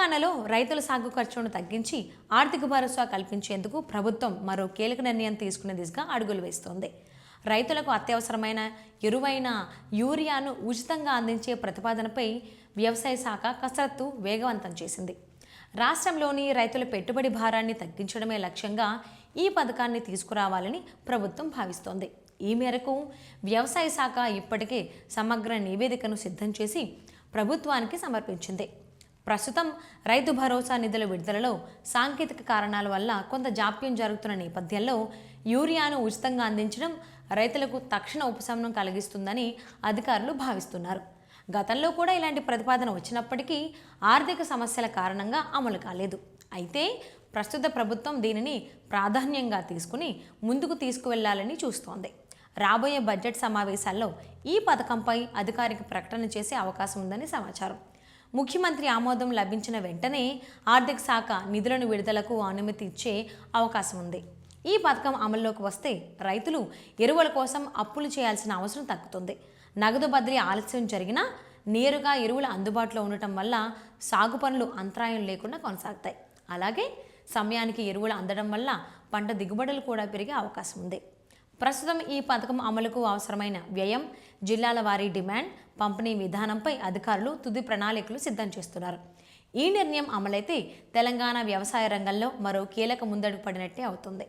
తెలంగాణలో రైతుల సాగు ఖర్చును తగ్గించి ఆర్థిక భరోసా కల్పించేందుకు ప్రభుత్వం మరో కీలక నిర్ణయం తీసుకునే దిశగా అడుగులు వేస్తోంది. రైతులకు అత్యవసరమైన ఎరువైన యూరియాను ఉచితంగా అందించే ప్రతిపాదనపై వ్యవసాయ శాఖ కసరత్తు వేగవంతం చేసింది. రాష్ట్రంలోని రైతుల పెట్టుబడి భారాన్ని తగ్గించడమే లక్ష్యంగా ఈ పథకాన్ని తీసుకురావాలని ప్రభుత్వం భావిస్తోంది. ఈ మేరకు వ్యవసాయ శాఖ ఇప్పటికే సమగ్ర నివేదికను సిద్ధం చేసి ప్రభుత్వానికి సమర్పించింది. ప్రస్తుతం రైతు భరోసా నిధుల విడుదలలో సాంకేతిక కారణాల వల్ల కొంత జాప్యం జరుగుతున్న నేపథ్యంలో యూరియాను ఉచితంగా అందించడం రైతులకు తక్షణ ఉపశమనం కలిగిస్తుందని అధికారులు భావిస్తున్నారు. గతంలో కూడా ఇలాంటి ప్రతిపాదన వచ్చినప్పటికీ ఆర్థిక సమస్యల కారణంగా అమలు కాలేదు. అయితే ప్రస్తుత ప్రభుత్వం దీనిని ప్రాధాన్యంగా తీసుకుని ముందుకు తీసుకువెళ్లాలని చూస్తోంది. రాబోయే బడ్జెట్ సమావేశాల్లో ఈ పథకంపై అధికారిక ప్రకటన చేసే అవకాశం ఉందని సమాచారం. ముఖ్యమంత్రి ఆమోదం లభించిన వెంటనే ఆర్థిక శాఖ నిధులను విడుదలకు అనుమతి ఇచ్చే అవకాశం ఉంది. ఈ పథకం అమల్లోకి వస్తే రైతులు ఎరువుల కోసం అప్పులు చేయాల్సిన అవసరం తగ్గుతుంది. నగదు బదిలీ ఆలస్యం జరిగినా నేరుగా ఎరువులు అందుబాటులో ఉండటం వల్ల సాగు పనులు అంతరాయం లేకుండా కొనసాగుతాయి. అలాగే సమయానికి ఎరువులు అందడం వల్ల పంట దిగుబడులు కూడా పెరిగే అవకాశం ఉంది. ప్రస్తుతం ఈ పథకం అమలుకు అవసరమైన వ్యయం, జిల్లాల వారీ డిమాండ్, పంపిణీ విధానంపై అధికారులు తుది ప్రణాళికలు సిద్ధం చేస్తున్నారు. ఈ నిర్ణయం అమలైతే తెలంగాణ వ్యవసాయ రంగంలో మరో కీలక ముందడుగు పడినట్టే అవుతుంది.